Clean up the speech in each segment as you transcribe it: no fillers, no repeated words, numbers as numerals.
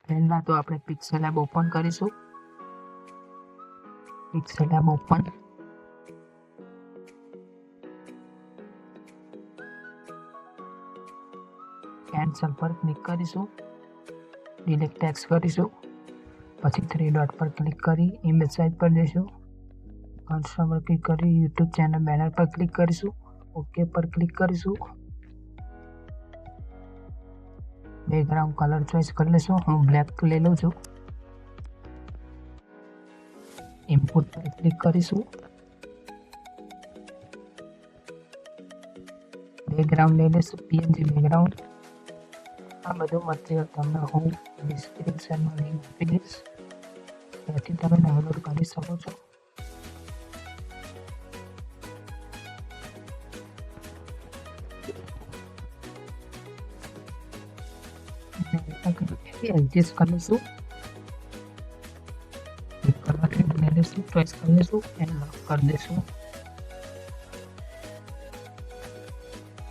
પહેલા તો આપણે પિક્સેલ એપ ઓપન કરીશું. Pixel app open. કેન્સલ પર ક્લિક કરીશું. ડિલીટ ટેક્સ્ટ કરીશું. પછી 3 ડોટ પર ક્લિક કરી ઇમેજ સાઇઝ પર જઈશું. કર્સર પર ક્લિક કરી યુટ્યુબ ચેનલ બેનર પર ક્લિક કરીશું. ઓકે પર ક્લિક કરીશું. બેકગ્રાઉન્ડ કલર ચોઈસ કરી લઈશું. હું બ્લેક લઈ લઉં છું. ઇનપુટ પર ક્લિક કરીશું. બેકગ્રાઉન્ડ લઈ લઈશું. PNG background. આ બધું મટીરિયલ તમને હું ડિસ્ક્રિપ્શનમાં લિંક આપી દઈશ, ત્યાંથી તમે ડાઉનલોડ કરી શકો છો. એડજસ્ટ કરી લઈશું. લઈ લઈશું, ચોઈસ કરી લઈશું અને લોક કરી દઈશું.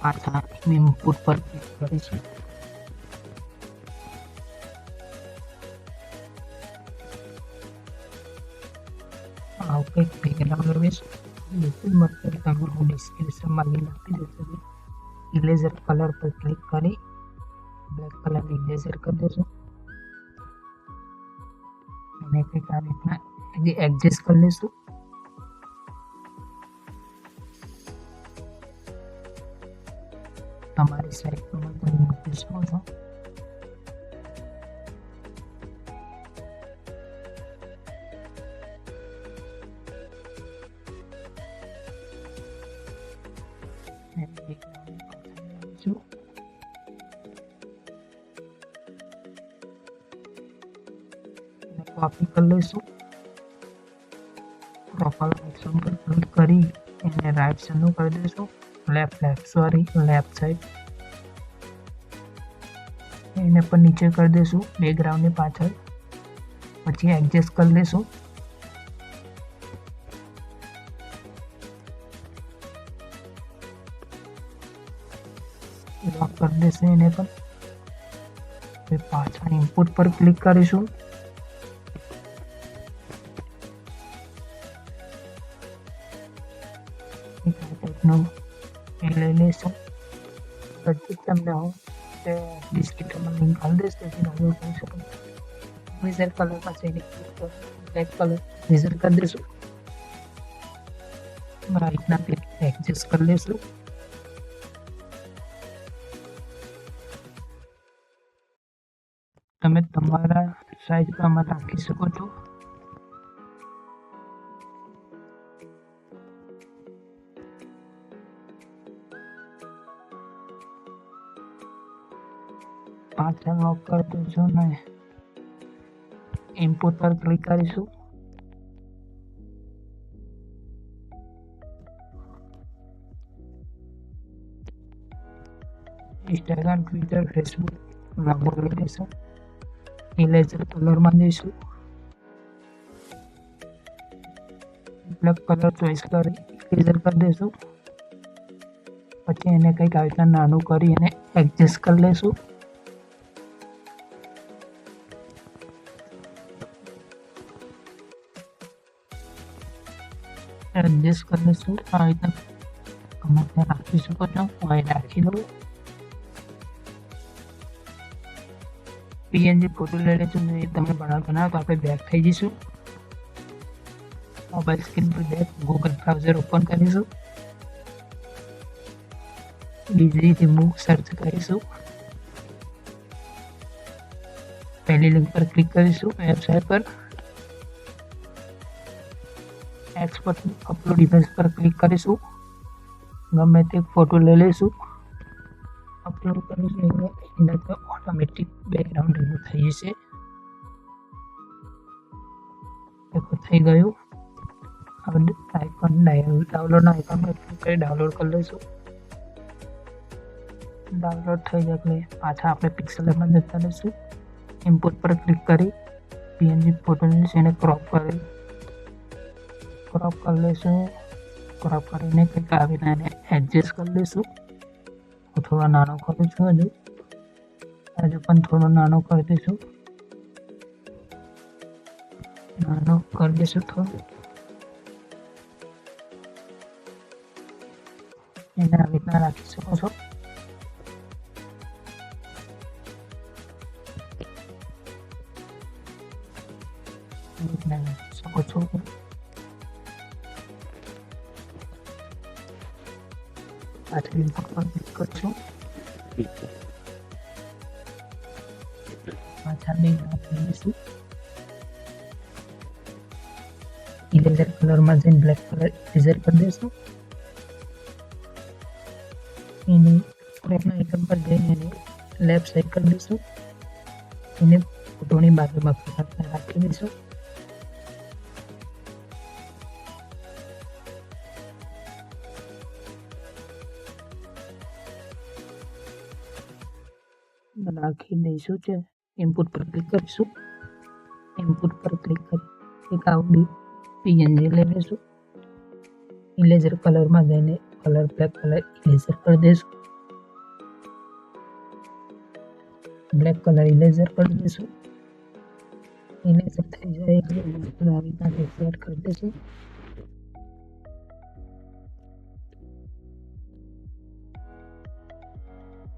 પાછા ઇનપુટ પર ક્લિક કરીશું. કંઈક બેકગ્રાઉન્ડ લઈશું. બિલકુલ મટીરિયલ તમે હું ડિસ્ક્રિપ્શનમાં લિંક આપી દઈશું. ઇરેઝર કલર પર ક્લિક કરી બ્લેક કલરની ઇરેઝર કરી દઈશું અને કંઈક આ રીતના એડજસ્ટ કરી લઈશું. તમારી સાઈડ પર તમે મૂકી શકો છો. કોપી કરી લઈશું. પ્રોફાઇલ ઓપ્શન પર ક્લિક કરી એને રાઈટ સાઈડનું કરી દઈશું. લેફ્ટ સાઈડ એને પણ નીચે કરી દઈશું બેકગ્રાઉન્ડની પાછળ. પછી એડજસ્ટ કરી લઈશું. લોક કરી દઈશું એને પણ. પાછળ ઇનપુટ પર ક્લિક કરીશું. લઈ લઈશું. બધી તમને હું ડિસ્ક્રિપ્શનમાં લિંક આપી દઈશ, તેથી ડાઉનલોડ કરી શકો. ઇરેઝર કલરમાં જઈને બ્લેક કલર ઇરેઝર કરી દઈશું. રાઈટના ક્લિક એડજસ્ટ કરી લઈશું. તમે તમારા સાઈઝ પ્રમાણે રાખી શકો છો. પાછળ લોક કરી દઈશું ને ઇનપુટ પર ક્લિક કરીશું. ઇન્સ્ટાગ્રામ, ટ્વિટર, ફેસબુક લોગો લઈ લઈશું. ઇરેઝર કલરમાં જઈશું. બ્લેક કલર ચોઈસ કરી ઇરેઝર કરી દઈશું. પછી એને કંઈક આવી રીતના નાનું કરી એને એડજસ્ટ કરી લઈશું. એડજસ્ટ કરી લઈશું. આવી રીતના તમે ત્યાં રાખી શકો છો. હું રાખી દઉં. પીએનજી ફોટો લઈ લઈશું. એ તમને બનાવો તો આપણે બેક થઈ જઈશું. મોબાઈલ સ્ક્રીન પર બેક ગૂગલ બ્રાઉઝર ઓપન કરીશું. ઇઝી રિમૂવ સર્ચ કરીશું. પહેલી લિંક પર ક્લિક કરીશું. વેબસાઇટ પર એક્સપોર્ટ અપલોડ ઇમેજ પર ક્લિક કરીશું. ગમે તે ફોટો લઈ લઈશું. અપલોડ કરીશું. એનાથી ઓટોમેટિક બેકગ્રાઉન્ડ રિમૂવ થઈ જશે. થઈ ગયું. હવે ડાઉનલોડના આઇકન પર ક્લિક કરી ડાઉનલોડ કરી લઈશું. ડાઉનલોડ થઈ જાય એટલે પાછા આપણે પિક્સેલ એપમાં જતા રહીશું. ઇનપુટ પર ક્લિક કરી પીએનજી ફોટો લઈશું. એને ક્રોપ કરી લઈશું. ક્રોપ કરીને કંઈક આવીને એને એડજસ્ટ કરી લઈશું. હું થોડો નાનો કરું છું. હજુ પણ થોડો નાનો કરી દઈશું. નાનો કરી દઈશું થોડું. એને આવી રીતના રાખી શકો છો. શકો છો. પાછળ ઇનપુટ પર ક્લિક કરશું. પાછા બે લઈશું. ઇરેઝર કલરમાં જઈને બ્લેક કલર ઇરેઝર કરી દઈશું. એની ક્રોપના આઇકન પર જઈને એને લેફ્ટ સાઈડ કરી દઈશું. એને ફોટોની બાજુમાં રાખી દઈશું. રાખી દઈશું છે. ઇનપુટ પર ક્લિક કરીશું. ઇનપુટ પર ક્લિક કરી એક આવડી પીએનજી લઈ લઈશું. ઇરેઝર કલરમાં જઈને કલર બ્લેક કલર ઇરેઝર કરી દઈશું. બ્લેક કલર ઇરેઝર કરી દઈશું. ઇરેઝર થઈ જાય એટલે આવી રીતના સેટ કરી દઈશું.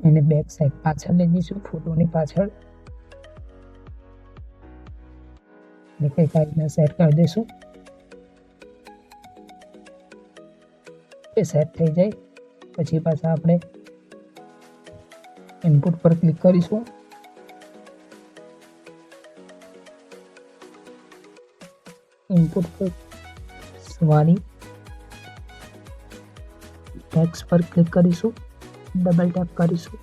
એને બેક સાઈડ પાછળ લઈ જઈશું. ફોટોની પાછળ ને કંઈક આ રીતના સેટ કરી દઈશું. એ સેટ થઈ જાય પછી પાછા આપણે ઇનપુટ પર ક્લિક કરીશું. ઇનપુટ પર વાળી ટેક્સ્ટ પર ક્લિક કરીશું. ડબલ ટેપ કરીશું.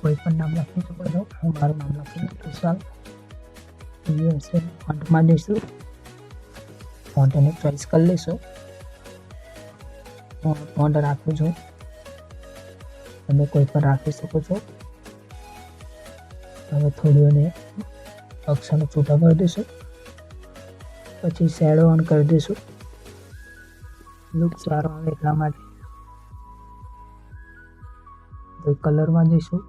કોઈ પણ નામ લખી શકો છો. હું મારું નામ લખીને વિશાલ USA ફોન્ટમાં જઈશું. ફોન્ટને ચોઈસ કરી લઈશું. ફોન્ટ રાખું છું. તમે કોઈ પણ રાખી શકો છો. હવે થોડું એને અક્ષરને છૂટા કરી દઈશું. પછી શેડો ઓન કરી દઈશું. લુક સારો આવે એટલા માટે કલરમાં જઈશું.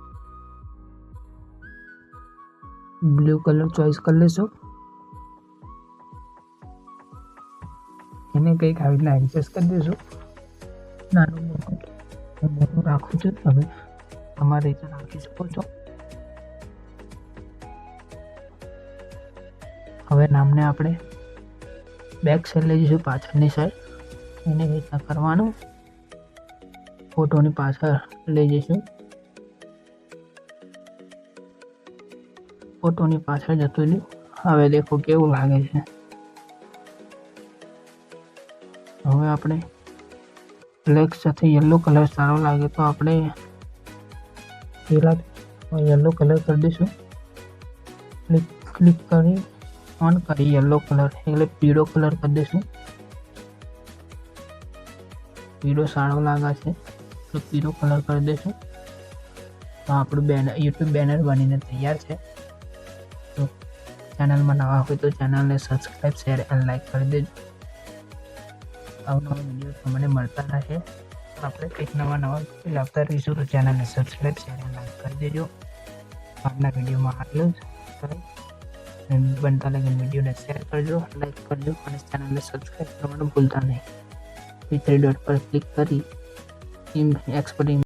બ્લુ કલર ચોઈસ કરી લઈશું. એને કંઈક આવી રીતના એડજસ્ટ કરી દઈશું. નાનું મોટું રાખું છું. તમે તમારી રીતે રાખી શકો છો. હવે નામને આપણે બેક સાઈડ લઈ જઈશું. પાછળની સાઈડ એને રીતના કરવાનું. ફોટોની પાછળ લઈ જઈશું. ફોટોની પાછળ જતું રહ્યું. હવે દેખો કેવું લાગે છે. હવે આપણે બ્લેક સાથે યલો કલર સારો લાગે તો આપણે પેલા યલો કલર કરી દઈશું. ક્લિક કરી ઓન કરી યલો કલર એટલે પીળો કલર કરી દઈશું. પીળો સારો લાગે છે તો પીળો કલર કરી દઈશું. તો આપણું બેનર યુટ્યુબ બેનર બનીને તૈયાર છે. તો ચેનલમાં નવા હોય તો ચેનલને સબસ્ક્રાઈબ શેર અને લાઈક કરી દેજો. અવનવા વિડીયો તમને મળતા રહે. આપણે કંઈક નવા લાવતા રહીશું તો ચેનલને સબસ્ક્રાઈબ શેર અને લાઈક કરી દેજો. આજના વિડીયોમાં આટલું જ. બનતા લગીને વિડીયોને શેર કરજો, લાઈક કરજો અને ચેનલને સબસ્ક્રાઈબ કરવાનું ભૂલતા નહીં. 3 ડોટ પર ક્લિક કરી એક્સપોર્ટ